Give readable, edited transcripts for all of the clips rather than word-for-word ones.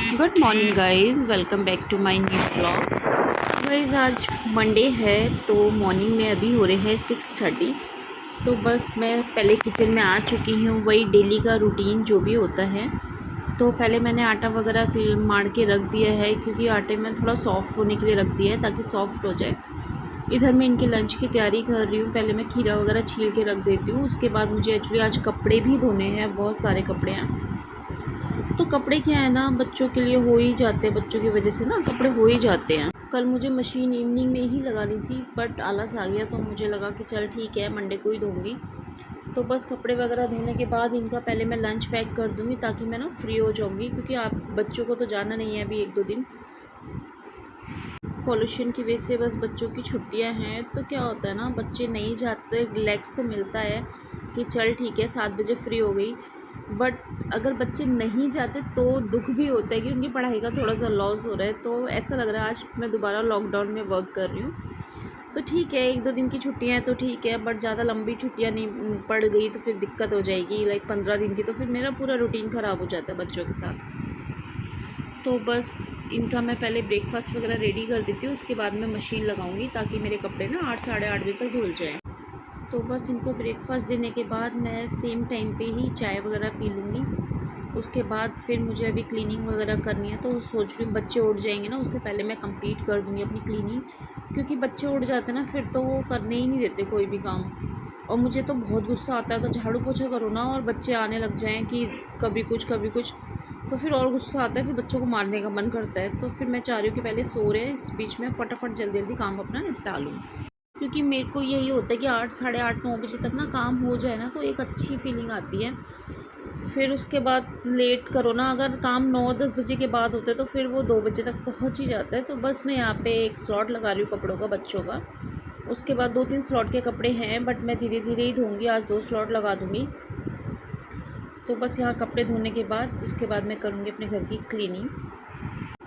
Good morning guys, welcome back to my new blog. Guys आज Monday है तो morning में अभी हो रहे हैं 6:30। तो बस मैं पहले किचन में आ चुकी हूँ, वही डेली का रूटीन जो भी होता है। तो पहले मैंने आटा वगैरह मार के रख दिया है, क्योंकि आटे में थोड़ा सॉफ्ट होने के लिए रख दिया है ताकि सॉफ्ट हो जाए। इधर मैं इनके लंच की तैयारी कर रही हूँ। पहले मैं खीरा वगैरह छील के रख देती हूँ। उसके बाद मुझे एक्चुअली आज कपड़े भी धोने हैं, बहुत सारे कपड़े हैं। तो कपड़े क्या है ना, बच्चों के लिए हो ही जाते हैं, बच्चों की वजह से ना कपड़े हो ही जाते हैं। कल मुझे मशीन इवनिंग में ही लगानी थी, बट आलस आ गया तो मुझे लगा कि चल ठीक है, मंडे को ही धोऊंगी। तो बस कपड़े वगैरह धोने के बाद इनका पहले मैं लंच पैक कर दूँगी ताकि मैं ना फ्री हो जाऊँगी, क्योंकि आप बच्चों को तो जाना नहीं है अभी 1-2 दिन। पॉल्यूशन की वजह से बस बच्चों की छुट्टियां हैं, तो क्या होता है ना, बच्चे नहीं जाते, रिलैक्स तो मिलता है कि चल ठीक है 7 बजे फ्री हो गई। बट अगर बच्चे नहीं जाते तो दुख भी होता है कि उनकी पढ़ाई का थोड़ा सा लॉस हो रहा है। तो ऐसा लग रहा है आज मैं दोबारा लॉकडाउन में वर्क कर रही हूँ। तो ठीक है, 1-2 दिन की छुट्टियाँ हैं तो ठीक है, बट ज़्यादा लंबी छुट्टियाँ नहीं पड़ गई तो फिर दिक्कत हो जाएगी। लाइक 15 दिन की, तो फिर मेरा पूरा रूटीन ख़राब हो जाता है बच्चों के साथ। तो बस इनका मैं पहले ब्रेकफास्ट वगैरह रेडी कर देती हूँ, उसके बाद मैं मशीन लगाऊंगी ताकि मेरे कपड़े ना 8-8:30 बजे तक धुल जाएँ। तो बस इनको ब्रेकफास्ट देने के बाद मैं सेम टाइम पे ही चाय वगैरह पी लूँगी। उसके बाद फिर मुझे अभी क्लीनिंग वगैरह करनी है, तो सोच रही हूँ बच्चे उठ जाएंगे ना उससे पहले मैं कंप्लीट कर दूँगी अपनी क्लीनिंग, क्योंकि बच्चे उठ जाते हैं ना फिर तो वो करने ही नहीं देते कोई भी काम। और मुझे तो बहुत गुस्सा आता है अगर झाड़ू पोछा करो ना और बच्चे आने लग जाएँ कि कभी कुछ, तो फिर और गुस्सा आता है, फिर बच्चों को मारने का मन करता है। तो फिर मैं चाह रही हूँ कि पहले सो रहे हैं, इस बीच में फटाफट जल्दी जल्दी काम अपना निपटा लूँ, क्योंकि मेरे को यही होता है कि 8, साढ़े 8, 9 बजे तक ना काम हो जाए ना तो एक अच्छी फीलिंग आती है। फिर उसके बाद लेट करो ना, अगर काम 9-10 बजे के बाद होता है तो फिर वो 2 बजे तक पहुंच ही जाता है। तो बस मैं यहाँ पे एक स्लॉट लगा रही हूँ कपड़ों का, बच्चों का। उसके बाद 2-3 स्लॉट के कपड़े हैं, बट मैं धीरे धीरे ही धोऊँगी, आज 2 स्लॉट लगा दूँगी। तो बस यहाँ कपड़े धोने के बाद उसके बाद मैं करूँगी अपने घर की क्लीनिंग।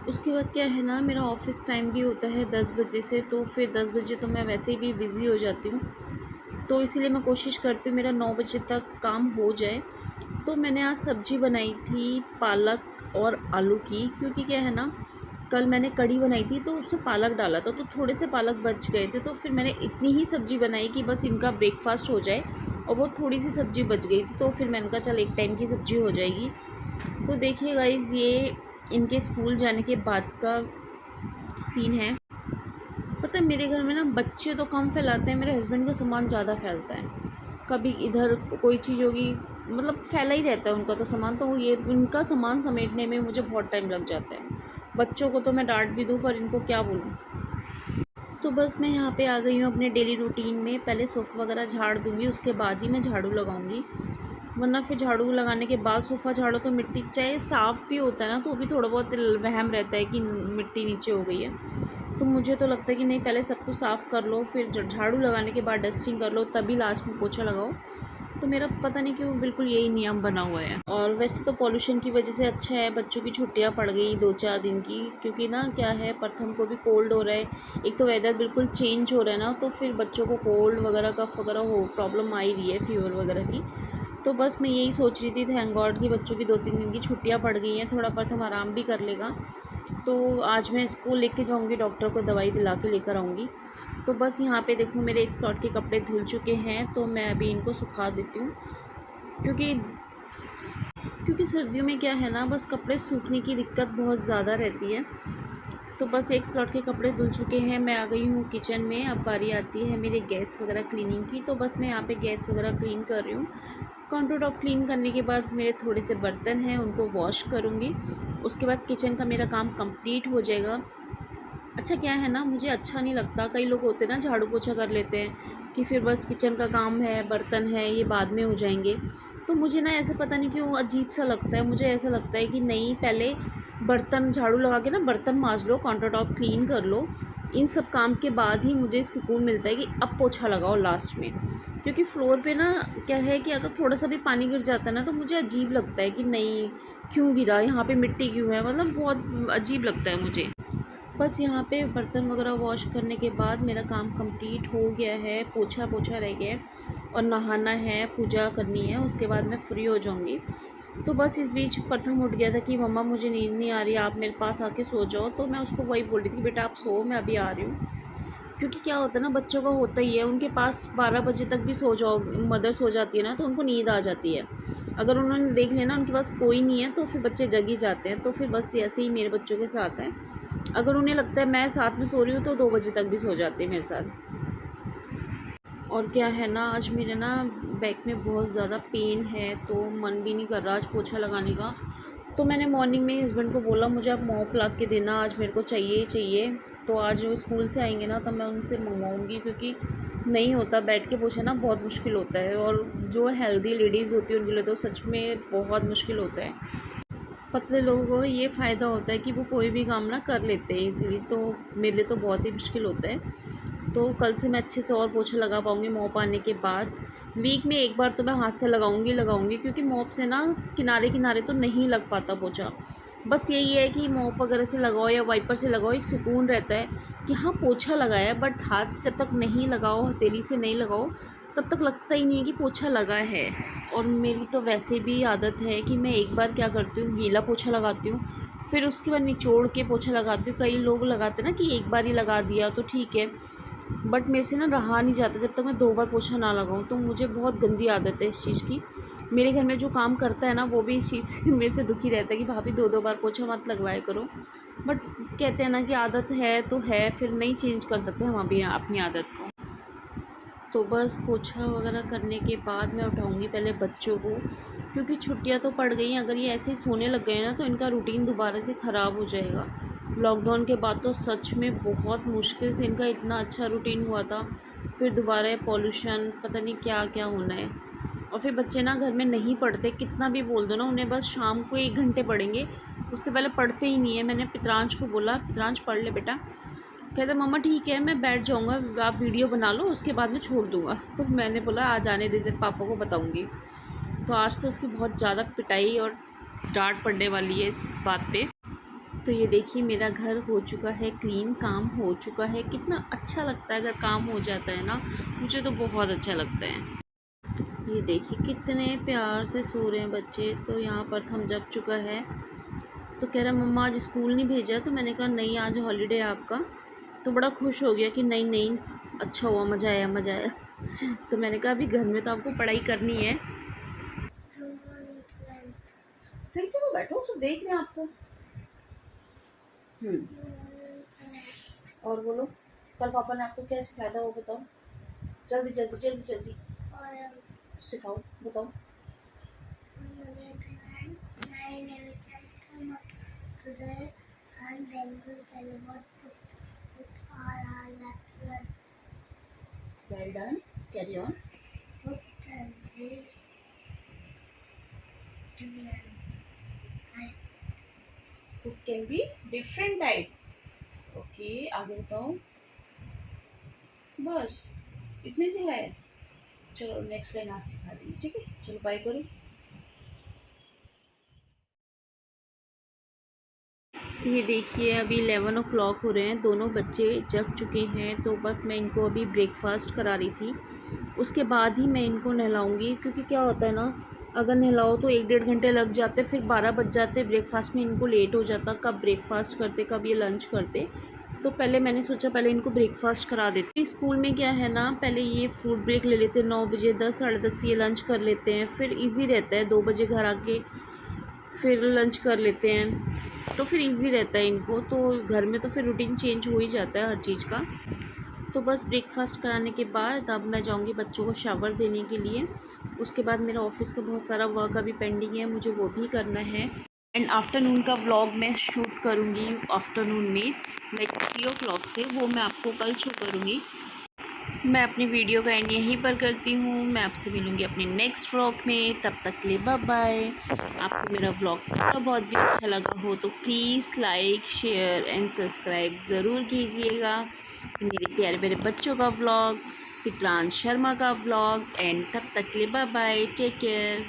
उसके बाद क्या है ना, मेरा ऑफिस टाइम भी होता है 10 बजे से, तो फिर 10 बजे तो मैं वैसे भी बिज़ी हो जाती हूँ। तो इसीलिए मैं कोशिश करती हूँ मेरा 9 बजे तक काम हो जाए। तो मैंने आज सब्ज़ी बनाई थी पालक और आलू की, क्योंकि क्या है ना, कल मैंने कढ़ी बनाई थी तो उसमें पालक डाला था, तो थोड़े से पालक बच गए थे। तो फिर मैंने इतनी ही सब्ज़ी बनाई कि बस इनका ब्रेकफास्ट हो जाए, और वो थोड़ी सी सब्ज़ी बच गई थी, तो फिर मैंने कहा चल एक टाइम की सब्ज़ी हो जाएगी। तो देखिए गाइज़, ये इनके स्कूल जाने के बाद का सीन है। पता है मेरे घर में ना बच्चे तो कम फैलाते हैं, मेरे हस्बैंड का सामान ज़्यादा फैलता है। कभी इधर कोई चीज़ होगी, मतलब फैला ही रहता है उनका तो सामान, तो ये इनका सामान समेटने में मुझे बहुत टाइम लग जाता है। बच्चों को तो मैं डांट भी दूँ, पर इनको क्या बोलूँ। तो बस मैं यहाँ पे आ गई हूँ अपने डेली रूटीन में। पहले सोफ़ा वगैरह झाड़ दूँगी, उसके बाद ही मैं झाड़ू लगाऊँगी, वरना फिर झाड़ू लगाने के बाद सोफ़ा झाड़ो तो मिट्टी, चाहे साफ़ भी होता है ना तो भी थोड़ा बहुत वहम रहता है कि मिट्टी नीचे हो गई है। तो मुझे तो लगता है कि नहीं, पहले सब कुछ साफ़ कर लो, फिर झाड़ू लगाने के बाद डस्टिंग कर लो, तभी लास्ट में पोछा लगाओ। तो मेरा पता नहीं क्यों बिल्कुल यही नियम बना हुआ है। और वैसे तो पॉल्यूशन की वजह से अच्छा है बच्चों की छुट्टियां पड़ गई 2-4 दिन की, क्योंकि ना क्या है, प्रथम को भी कोल्ड हो रहा है। एक तो वेदर बिल्कुल चेंज हो रहा है ना, तो फिर बच्चों को कोल्ड वगैरह कफ वगैरह हो प्रॉब्लम आ ही रही है, फीवर वगैरह की। तो बस मैं यही सोच रही थी, थैंक गॉड कि बच्चों की 2-3 दिन की छुट्टियाँ पड़ गई हैं, थोड़ा प्रथम आराम भी कर लेगा। तो आज मैं इसको लेके जाऊँगी, डॉक्टर को दवाई दिला के लेकर आऊँगी। तो बस यहाँ पे देखो मेरे एक स्लॉट के कपड़े धुल चुके हैं, तो मैं अभी इनको सुखा देती हूँ, क्योंकि क्योंकि सर्दियों में क्या है ना, बस कपड़े सूखने की दिक्कत बहुत ज़्यादा रहती है। तो बस एक स्लॉट के कपड़े धुल चुके हैं, मैं आ गई हूँ किचन में। अब बारी आती है मेरे गैस वगैरह क्लीनिंग की। तो बस मैं यहाँ पे गैस वगैरह क्लीन कर रही हूँ। काउंटर टॉप क्लीन करने के बाद मेरे थोड़े से बर्तन हैं, उनको वॉश करूँगी। उसके बाद किचन का मेरा काम कंप्लीट हो जाएगा। अच्छा क्या है ना, मुझे अच्छा नहीं लगता, कई लोग होते हैं ना झाड़ू पोछा कर लेते हैं कि फिर बस किचन का काम है, बर्तन है, ये बाद में हो जाएंगे। तो मुझे ना ऐसे पता नहीं क्यों अजीब सा लगता है। मुझे ऐसा लगता है कि नहीं, पहले बर्तन झाड़ू लगा के ना बर्तन मांज लो, काउंटर टॉप क्लीन कर लो, इन सब काम के बाद ही मुझे सुकून मिलता है कि अब पोछा लगाओ लास्ट में। क्योंकि फ्लोर पे ना क्या है कि अगर थोड़ा सा भी पानी गिर जाता है ना तो मुझे अजीब लगता है कि नहीं, क्यों गिरा, यहाँ पे मिट्टी क्यों है, मतलब बहुत अजीब लगता है मुझे। बस यहाँ पे बर्तन वगैरह वॉश करने के बाद मेरा काम कंप्लीट हो गया है, पोछा पोछा रह गया है और नहाना है, पूजा करनी है, उसके बाद मैं फ्री हो जाऊँगी। तो बस इस बीच प्रथम उठ गया था कि मम्मा मुझे नींद नहीं आ रही, आप मेरे पास आके सो जाओ। तो मैं उसको वही बोल रही थी कि बेटा आप सो, मैं अभी आ रही हूँ। क्योंकि क्या होता है ना, बच्चों का होता ही है, उनके पास 12 बजे तक भी सो जाओ, मदर सो जाती है ना, तो उनको नींद आ जाती है। अगर उन्होंने देख लिया ना उनके पास कोई नहीं है, तो फिर बच्चे जग ही जाते हैं। तो फिर बस ऐसे ही मेरे बच्चों के साथ है, अगर उन्हें लगता है मैं साथ में सो रही हूँ तो 2 बजे तक भी सो जाते हैं मेरे साथ। और क्या है ना, आज मेरे ना बैक में बहुत ज़्यादा पेन है, तो मन भी नहीं कर रहा आज पोछा लगाने का। तो मैंने मॉर्निंग में हस्बैंड को बोला मुझे आप मॉप ला के देना, आज मेरे को चाहिए ही चाहिए। तो आज वो स्कूल से आएंगे ना, तब मैं उनसे मंगवाऊँगी, क्योंकि नहीं होता बैठ के पोछा ना, बहुत मुश्किल होता है। और जो हेल्दी लेडीज़ होती है उनके लिए तो सच में बहुत मुश्किल होता है। पतले लोगों को ये फ़ायदा होता है कि वो कोई भी काम ना कर लेते हैं ईज़िली, तो मेरे लिए तो बहुत ही मुश्किल होता है। तो कल से मैं अच्छे से और पोछा लगा पाऊँगी मॉप आने के बाद। वीक में एक बार तो मैं हाथ से लगाऊँगी, क्योंकि मॉप से ना किनारे किनारे तो नहीं लग पाता पोछा। बस यही है कि मॉप वगैरह से लगाओ या वाइपर से लगाओ, एक सुकून रहता है कि हाँ पोछा लगाया, बट हाथ से जब तक नहीं लगाओ, हथेली से नहीं लगाओ, तब तक लगता ही नहीं है कि पोछा लगा है। और मेरी तो वैसे भी आदत है कि मैं एक बार क्या करती हूँ, गीला पोछा लगाती हूँ, फिर उसके बाद निचोड़ के पोछा लगाती हूँ। कई लोग लगाते हैं ना कि एक बार ही लगा दिया तो ठीक है, बट मेरे से ना रहा नहीं जाता जब तक मैं 2 बार पोछा ना लगाऊँ। तो मुझे बहुत गंदी आदत है इस चीज़ की। मेरे घर में जो काम करता है ना, वो भी इस चीज़ से मेरे से दुखी रहता है कि भाभी 2-2 बार पोछा मत लगवाया करो। बट कहते हैं ना कि आदत है तो है, फिर नहीं चेंज कर सकते हम अभी अपनी आदत को। तो बस पोछा वगैरह करने के बाद मैं उठाऊँगी पहले बच्चों को, क्योंकि छुट्टियां तो पड़ गई हैं। अगर ये ऐसे ही सोने लग गए ना, तो इनका रूटीन दोबारा से ख़राब हो जाएगा। लॉकडाउन के बाद तो सच में बहुत मुश्किल से इनका इतना अच्छा रूटीन हुआ था, फिर दोबारा पॉल्यूशन, पता नहीं क्या क्या होना है। और फिर बच्चे ना घर में नहीं पढ़ते, कितना भी बोल दो ना उन्हें, बस शाम को 1 घंटे पढ़ेंगे, उससे पहले पढ़ते ही नहीं है। मैंने पितरांश को बोला, पितरांश पढ़ ले बेटा, कहते मम्मा ठीक है मैं बैठ जाऊँगा, आप वीडियो बना लो उसके बाद मैं छोड़ दूँगा। तो मैंने बोला आज आने दे, तेरे पापा को बताऊँगी। तो आज तो उसकी बहुत ज़्यादा पिटाई और डांट पड़ने वाली है इस बात पे। तो ये देखिए मेरा घर हो चुका है क्लीन, काम हो चुका है। कितना अच्छा लगता है अगर काम हो जाता है ना, मुझे तो बहुत अच्छा लगता है। ये देखिए कितने प्यार से सो रहे हैं बच्चे। तो यहाँ पर थम जग चुका है, तो कह रहा मम्मा आज स्कूल नहीं भेजा। तो मैंने कहा नहीं आज हॉलीडे है आपका। तो बड़ा खुश हो गया कि नहीं नहीं अच्छा हुआ, मज़ा आया मज़ा आया। तो मैंने कहा अभी घर में तो आपको पढ़ाई करनी है। सही से वो बैठो, सब देख रहे हैं आपको। और बोलो कल पापा ने आपको क्या सिखाया था वो बताओ, जल्दी जल्दी जल्दी जल्दी सिखाओ, बताओ। Well done. Carry on. Book can be different type. Okay, आगे बताओ। बस इतने से है। चलो नेक्स्ट लाइन आज सिखा दी, ठीक है। चलो बाय करो। ये देखिए अभी 11 o'clock हो रहे हैं, दोनों बच्चे जग चुके हैं। तो बस मैं इनको अभी ब्रेकफास्ट करा रही थी, उसके बाद ही मैं इनको नहलाऊंगी। क्योंकि क्या होता है ना, अगर नहलाओ तो 1-1.5 घंटे लग जाते, फिर 12 बज जाते, ब्रेकफास्ट में इनको लेट हो जाता, कब ब्रेकफास्ट करते कब ये लंच करते। तो पहले मैंने सोचा पहले इनको ब्रेकफास्ट करा देते। स्कूल में क्या है ना, पहले ये फ्रूट ब्रेक ले लेते 9 बजे, 10 साढ़े 10 ये लंच कर लेते हैं, फिर ईजी रहता है 2 बजे घर आके फिर लंच कर लेते हैं, तो फिर इजी रहता है इनको। तो घर में तो फिर रूटीन चेंज हो ही जाता है हर चीज़ का। तो बस ब्रेकफास्ट कराने के बाद अब मैं जाऊंगी बच्चों को शावर देने के लिए। उसके बाद मेरा ऑफिस का बहुत सारा वर्क अभी पेंडिंग है, मुझे वो भी करना है। एंड आफ्टरनून का व्लॉग मैं शूट करूँगी आफ्टरनून में, लाइक 3 o'clock से, वो मैं आपको कल शो करूँगी। मैं अपनी वीडियो का एंड यहीं पर करती हूँ। मैं आपसे मिलूँगी अपने नेक्स्ट व्लॉग में, तब तक के लिए बाय बाय। आपको मेरा व्लॉग थोड़ा बहुत भी अच्छा लगा हो तो please like share and subscribe ज़रूर कीजिएगा। मेरे प्यारे प्यारे बच्चों का व्लॉग, पितरांश शर्मा का व्लॉग। एंड तब तक के लिए बाय बाय, टेक केयर।